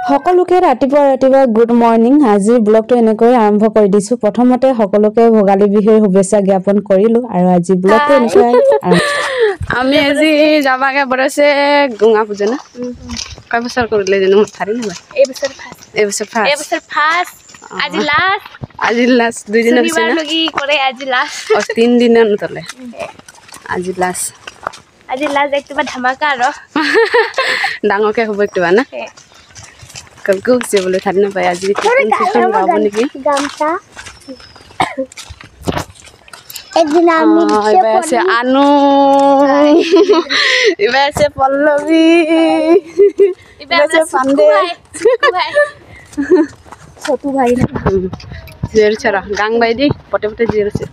সকলোকে ৰাতিপুৱা good morning. আজি ব্লগটো এনেকৈ আৰম্ভ কৰি দিছো। প্ৰথমতে সকলোকে ভোগালী বিহুৰ শুভেচ্ছা জ্ঞাপন কৰিলো আৰু আজি ব্লগটো এনেকৈ আমি আজি যাবাগে বৰছে গঙ্গা পূজা না কয় বছৰ কৰিলে জানো মথাৰি না এই বছৰ ফাৰ্ষ্ট আজি লাষ্ট দুই দিন হৈছে না কৰে আজি লাষ্ট অ 3 দিন নতলে আজি লাষ্ট একটুবা ধামাকা আৰু ডাঙৰকে হ'ব একটুবা না কলকো হৈছে বলে থাৰি না পাই আজি কিখন গাব নেকি গামছা একদিন আমি এবারে আনু এবারে পল্লবী এবারে পান্ডে ছোটু ভাই না জের ছরা গাং ভাই দি পটে পটে জের আছে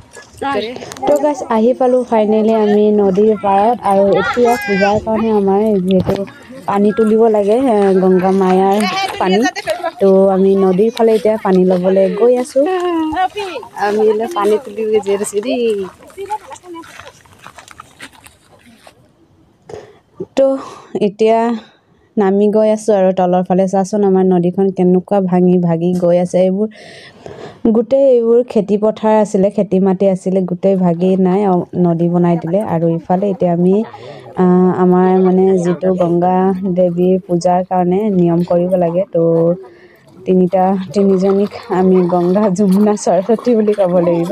তো গাইস আহি পালো ফাইনালি আমি নদীৰ পাৰত আৰু এতিয়া পূজাৰ কাৰণে আমাৰ যেটো পানী তুলিব লাগে গংগা মায়াৰ পানী তো আমি নদীৰ ফালে এতিয়া পানী লবলৈ গৈ আছো আমি পানী তুলিবলৈ জেৰ আছে দি তো এতিয়া নামি গৈ আছো আৰু তলৰ ফালে চাচোন আমাৰ নদীখন কেনেকুৱা ভাগি গৈ আছে এইবোৰ খেতি পথাৰ আছিলে খেতি মাটি আছিলে গোটেই ভাগি নাই নদী বনাই দিলে আৰু ইফালে এতিয়া আমি আমাৰ মানে যেটো গংগা দেৱীৰ পূজাৰ কাৰণে নিয়ম কৰিব লাগে তো তিনিজনীক আমি গংগা যমুনা সৰস্বতী বুলি ক'ব লাগিব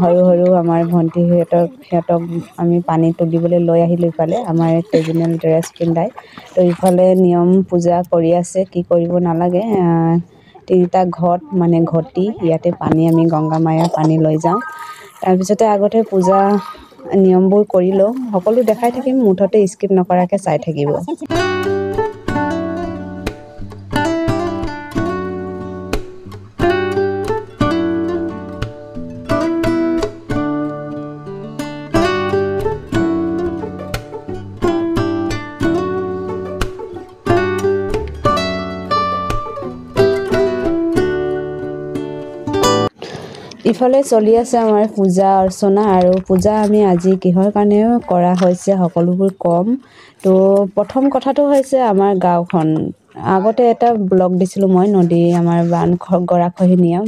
হৰু আমাৰ ভন্টি হেতক আমি পানী তুলিবলৈ লৈ আহিলো ইফালে আমাৰ ট্ৰেডিশনেল ড্ৰেছ পিন্ধাই তো ইফালে নিয়ম পূজা কৰি আছে কি কৰিব নালাগে তিনিটা ঘট মানে ঘটি ইয়াতে পানী আমি গংগা মায়াৰ পানী লৈ যাওঁ তাৰ পিছতে আগতে পূজা নিয়মবোৰ কৰি লওঁ সকলো দেখাই থাকিম মুঠতে স্কিপ নকৰাকে চাই থাকিব ইফালে চলি আছে আমাৰ পূজা অৰ্চনা আৰু পূজা আমি আজি কিহৰ কাৰণে কৰা হৈছে সকলোবোৰ কম তো প্ৰথম কথাটো হৈছে আমাৰ গাঁওখন আগতে এটা ব্লগ দিছিলো মই নদী আমাৰ গৰাখহি নিয়ম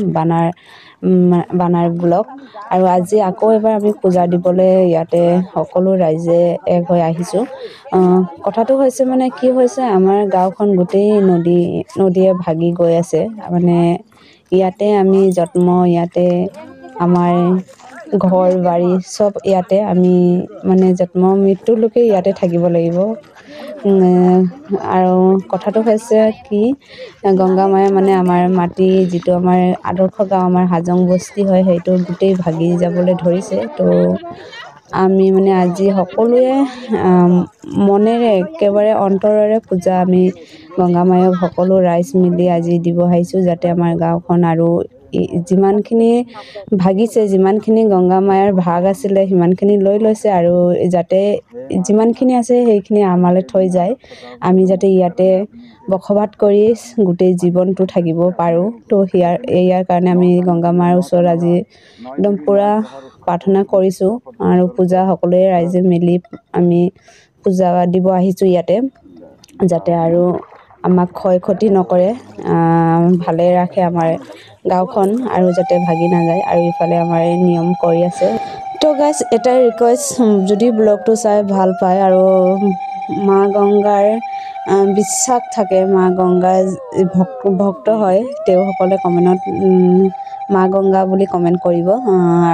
বানাৰ ব্লগ আৰু আজি আকৌ এবাৰ আমি পূজা দিবলৈ ইয়াতে সকলো ৰাইজে এক হৈ আহিছো কথাটো হৈছে মানে কি হৈছে আমাৰ গাঁওখন গোটেই নদীয়ে ভাগি গৈ আছে মানে ইয়াতে আমি জন্ম ইয়াতে আমাৰ ঘৰ বাৰী সব ইয়াতে আমি মানে জন্ম মৃত্যুলৈকে ইয়াতে থাকিব লাগিব আৰু কথাটো হৈছে কি গংগা মায়া মানে আমাৰ মাটি যেটো আমাৰ আদৰ্শ গাঁও আমাৰ হাজং বস্তি হয় সেইটো গোটেই ভাগি যাবলৈ ধৰিছে তো আমি মানে আজি সকলোৱে মনেৰে একেবাৰে অন্তৰেৰে পূজা আমি গংগা মায়ক সকলো ৰাইজ মিলি আজি দিব আহিছো যাতে আমাৰ গাঁওখন আৰু যিমানখিনি ভাগিছে যিমানখিনি গংগা মায়াৰ ভাগ আছিলে সিমানখিনি লৈ লৈছে আৰু যাতে যিমানখিনি আছে সেইখিনি আমালৈ থৈ যায় আমি যাতে ইয়াতে বসবাস কৰি গোটেই জীৱনটো থাকিব পাৰো তো ইয়াৰ কাৰণে আমি গংগা মাৰ ওচৰত আজি একদম পুৰা প্ৰাৰ্থনা কৰিছো আৰু পূজা সকলোৱে ৰাইজে মিলি আমি পূজা দিব আহিছো ইয়াতে যাতে আৰু আমাক ক্ষয় ক্ষতি নকৰে ভালে ৰাখে আমাৰ গাঁওখন আৰু যাতে ভাগি নাযায় আৰু ইফালে আমাৰ নিয়ম কৰি আছে তো গাইস এটা ৰিকুৱেষ্ট যদি ব্লগটো চাই ভাল পায় আৰু মা গংগাৰ বিশ্বাস থাকে মা গংগাৰ ভক্ত হয় তেওঁসকলে কমেন্টত মা গংগা বুলি কমেন্ট কৰিব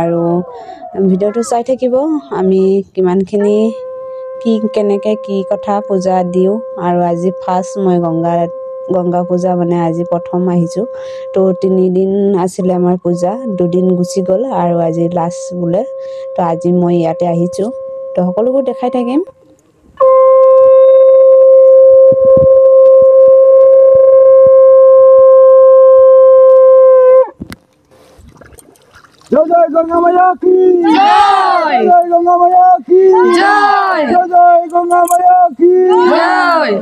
আৰু ভিডিওটো চাই থাকিব আমি কিমানখিনি কেনেকে কি কথা পূজা দিও আৰু আজি ফাৰ্ষ্ট মই গংগা পূজা মানে আজি প্ৰথম আহিছো তো 3 দিন আছিলে আমাৰ পূজা 2 দিন গুচি গ'ল আৰু আজি লাষ্ট বোলে তো আজি মই ইয়াতে আহিছো তো সকলোবোৰ দেখাই থাকিম জয় গঙ্গা মায়া কি জয় জয় গঙ্গা মায়া কি জয় জয় জয় গঙ্গা মায়া কি জয়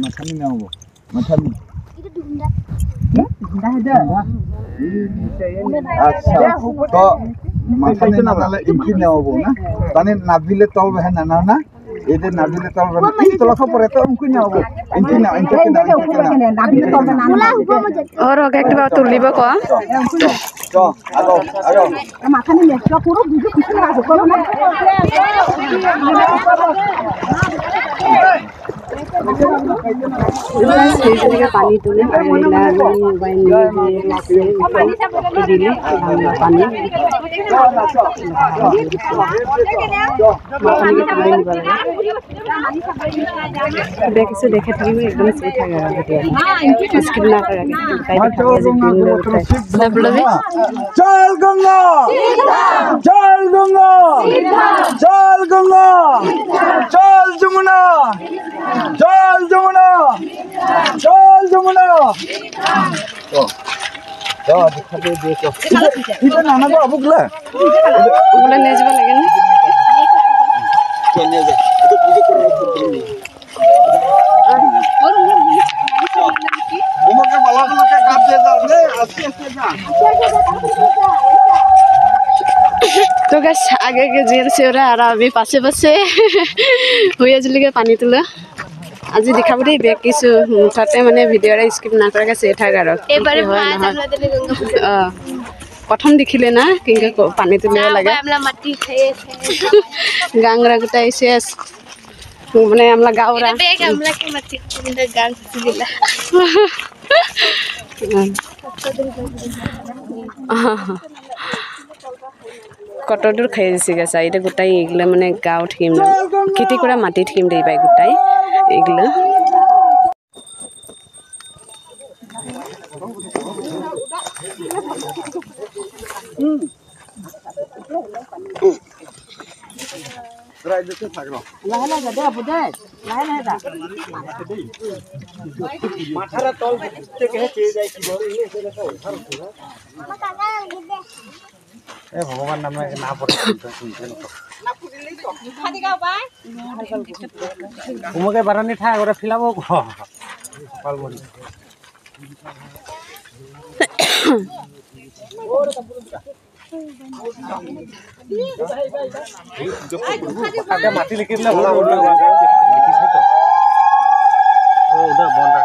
মাথানি না হবো মাথানি এটা দুন্ডা আচ্ছা তো মাথানে নালে ইনকি নেওয়াবো না মানে নাবিলে তল বেহে না না এতে নাবিলে তল বেহে কি তলখ পরে তো উনকি নেওয়াবো ইনকি না নাবিলে তল বেহে না और ओके একটু তুলিব ক চ আগো আগো মাথানে নেক্সট পুরো ভিডিও পিছনে রাখো করো না সেইদিকে পানি তুলে আর এলা আমি মোবাইল নিয়ে দিলে পানি মাথানিকে তুলে নিব লাগে দেখিছো দেখে থাকিব একদম সেই থাকে আর ভিডিও স্কিপ না করে চল গঙ্গা চল গঙ্গা চল গঙ্গা চল যমুনা চল যমুনা চল যমুনা তো দেখা দে দেখো এটা নানা গো আবুগলা ওগুলো নিয়ে যাব লাগে না কেনে দে এটা পুজো করে তোমাকে মালাগুলোকে কাট দিয়ে দাও রে আস্তে আস্তে যা तो गैस आगे के जेल से और अभी पासे पासे हुई आजलिके पानी तुला আজি দেখাব দেই বেক কিছু মুঠাতে মানে ভিডিওৰে স্কিপ না কৰাকে সে থাক আৰু এবাৰে ফাজ আমৰা দিলে গঙ্গা পূজা প্ৰথম দেখিলে না কিংকে পানী তুলিব লাগে আমৰা মাটি খাইছে গাংৰা গুটাই শেষ মানে আমরা গাওরা বেক আমরা কি মাটি তুলিলে গাং দিলা কত দূর খাই দিছে গেছে এটা গোটাই এগুলা মানে গাঁও ঠিম খেতি কৰা মাটি ঠিম দেই পাই গোটাই এগুলা মাথারা তল থেকে চেয়ে যায় কি বল এ ভগবান নামে না পড়ে তোমাকে বারানি ঠাই ওরা ফিলাবো পালবনি মাটি লিখি দিলে ভালো হবে লিখিছে তো ও ওটা বন্ধ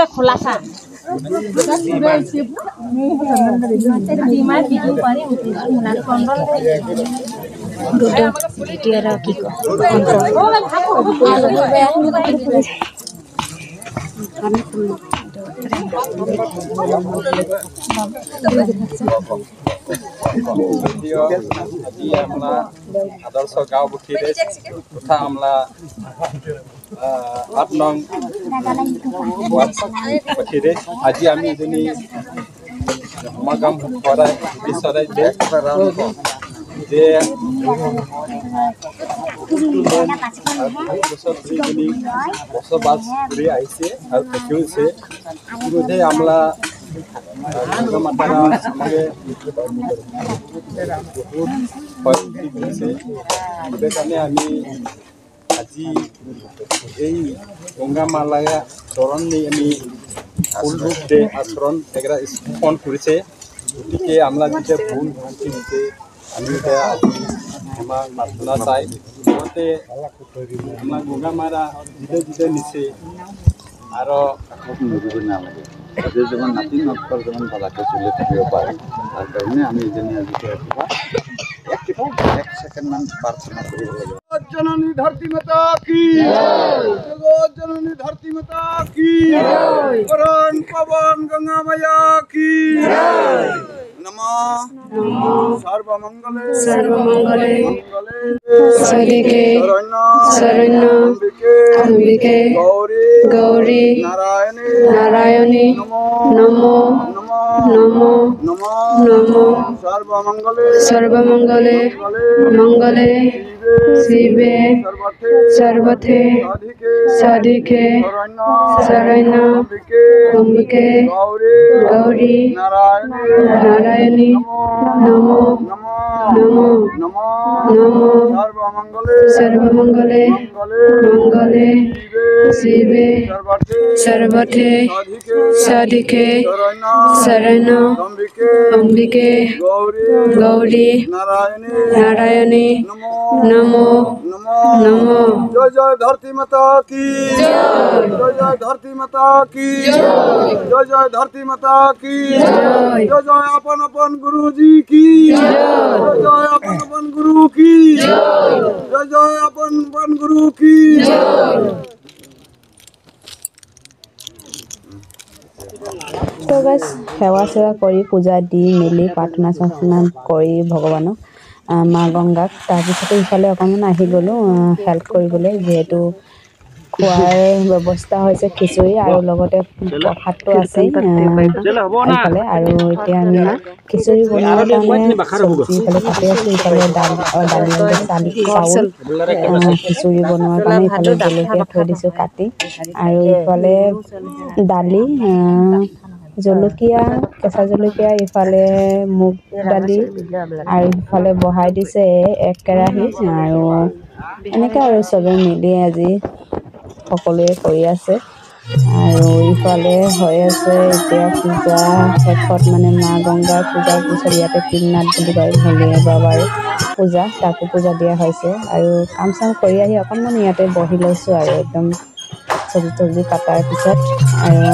खुलासा आदर्श गाँव बुठीरे तथा हमला 8 नং बुठीरे आज आमी जनी समागम कराय बिसराय दे जे बसबास करे आइसे और থাকিছে ইতিমধ্যে আমরা মাতারা আমাকে সেইকাৰণে আমি আজি এই গংগা মালায়া চৰণ নি আমি ফুল ৰূপ দে আচৰণ এগৰা স্থাপন কৰিছে গতিকে আমৰা যেটা ভুল ভ্ৰান্তি দিতে আমি আজি আমাৰ মাতনা চাই মতে আমাৰ গংগা মাৰা জিদে জিদে নিছে আৰু নালাগে যে যেমন নাতি নটকর যেমন ভালাকে চলে থাকিব পারে তার কারণে আমি এজন্য আজকে এক সেকেন্ড মান প্রার্থনা করিব লাগে জননী ধরতি মাতা কি জয় जगत जननी धरती माता की वरुण पवन गंगा मैया की नमः सर्वमंगले सदिके शरण्य अंबिके गौरी नारायणी नमो सर्वमंगले मंगले शिवे सर्वथे साधिके शरण्य अंबिके गौरी नारायणी नमो सर्वमंगले मंगले शिवे सर्वथे साधिके शरण्य अंबिके गौरी नारायणी नमो जय जय धरती माता की जय जय धरती माता की जय जय धरती माता की जय जय अपन अपन गुरु जी की जय जय अपन गुरु की जय जय अपन गुरु की তো গাইছ সেৱা চেৱা কৰি পূজা দি মেলি প্ৰাৰ্থনা চাৰ্থনা কৰি ভগৱানক মা গংগাক তাৰপিছতে ইফালে অকণমান আহি গ'লোঁ হেল্প কৰিবলৈ যিহেতু খোৱাৰ ব্যৱস্থা হৈছে খিচিৰি আৰু লগতে প্ৰসাদটো আছেই ইফালে আৰু এতিয়া আমি খিচিৰি বনোৱাৰ কাৰণে চব্জি ইফালে কাটি আছোঁ ইফালে দালি চাউল খিচিৰি বনোৱাৰ কাৰণে ইফালে জলকীয়া থৈ দিছোঁ কাটি আৰু ইফালে দালি জলকীয়া কেঁচা জলকীয়া ইফালে মুগ দালি আৰু ইফালে বহাই দিছে এক কেৰাহী আৰু এনেকৈ আৰু চবে মিলি আজি সকলোৱে কৰি আছে আৰু ইফালে হৈ আছে এতিয়া পূজা শেষত মানে মা গংগাৰ পূজাৰ পিছত ইয়াতে তিলনাথ বুলি কয় ভোলে বাবাৰ পূজা তাকো পূজা দিয়া হৈছে আৰু কাম চাম কৰি আহি অকণমান ইয়াতে বহি লৈছোঁ আৰু একদম চব্জি কাটাৰ পিছত আৰু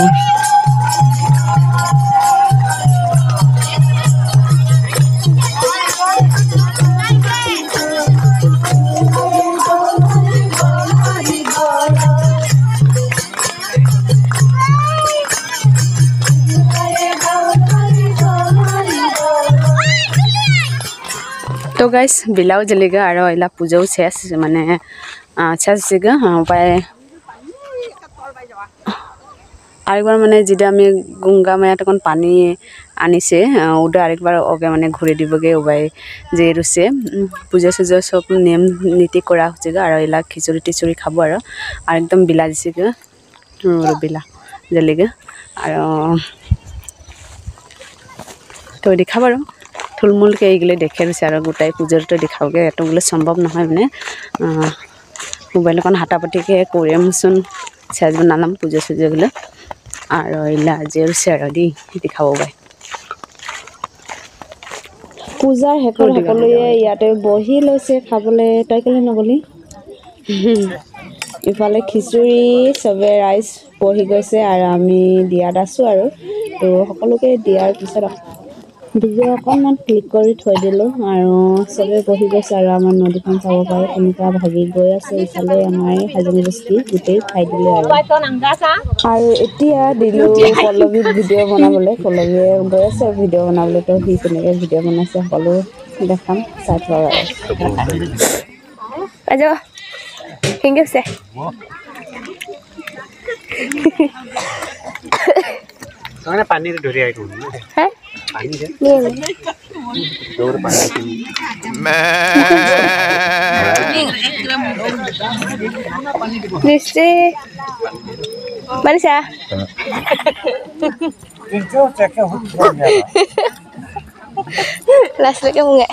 तो गाइस बिलाव जलेगा और इला पूजाও শেষ মানে শেষ হয়েছে উপায় আরেকবার মানে যেটা আমি গঙ্গা মায়াত এখন পানী আনিছে ওটা আরেকবার ওকে মানে ঘুরে দিবগে ওবাই যে রুছে পূজা সুজা সব নিয়ম নীতি করা হচ্ছে আর এলা খিচুড়ি টিচুড়ি খাব আর একদম বিলা দিছে বিলা জ্বলেগে আর তো দেখা বাৰু থুলমূলকে এইগুলো দেখে রয়েছে আর গোটাই পুজোরটা দেখাওগে এতগুলো সম্ভব নহয় মানে মোবাইল এখন হাঁটাপাটিকে করে মোচোন শেষ বানালাম পুজো সুজোগুলো আর এলা যে রয়েছে আর দি দেখাব পাই পূজাৰ শেষত সকলোৱে ইয়াতে বহি লৈছে খাবলৈ তই কেলৈ নগলি ইফালে খিচুৰি চবে ৰাইচ বহি গৈছে আৰু আমি দিয়াত আছোঁ আৰু তো সকলোকে দিয়াৰ পিছত ভিডিঅ' অকণমান ক্লিক কৰি থৈ দিলোঁ আৰু চবে বহি গৈছে আৰু আমাৰ নদীখন চাব পাৰে কেনেকুৱা ভাগি গৈ আছে ইফালে আমাৰ হাজং বস্তি গোটেই খাই দিলে আৰু এতিয়া দিলোঁ পল্লৱীক ভিডিঅ' বনাবলৈ পল্লৱীয়ে গৈ আছে ভিডিঅ' বনাবলৈ তো সি কেনেকৈ ভিডিঅ' বনাইছে সকলো দেখাম চাই থোৱা আজো ঠিক আছে মানে পানী ধৰি আহিব হ্যাঁ পানী দে নিয়ে দৌৰ পানী নিশ্চয় মানিছা লাস্ট লৈকে মুঙে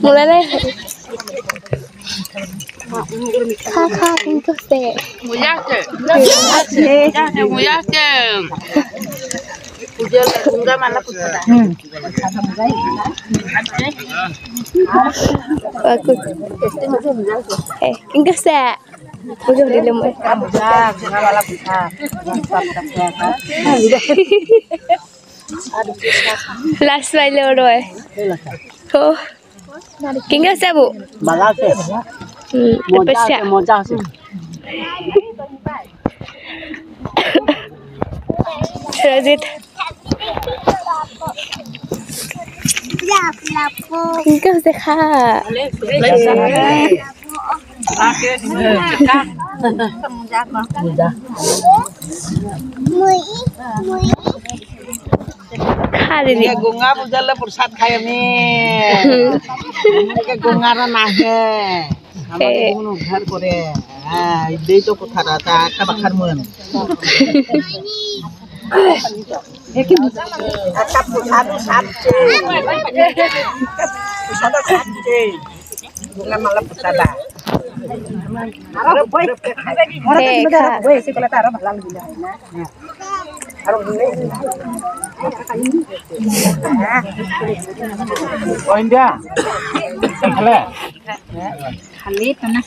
মুলা নাই খা খা কিন্তু সে মুলাকে মুলাকে পূজা গঙ্গা মালা পূজা কিন্তু সে পূজা দিলে মই গঙ্গা মালা পূজা লাস্ট পাইলে ওরয় তো কিংগা সাবু মালাকে মজা আছে ৰজিত কেনেকৈ হৈছে খা খা দিদি গঙ্গা পূজালে প্ৰসাদ খাই আমি এনেকে গঙ্গারা নাহে আমাকে কোনো উদ্ধার করে হ্যাঁ এই তো কথাটা তা একটা বাখারমন একটা প্রসাদ সাতছে প্রসাদ সাতছে গঙ্গা মালা প্রসাদ আরো বই বই এসে কলা তার ভালো লাগিলা না আর ইন্ডিয়া খালে খালি তো না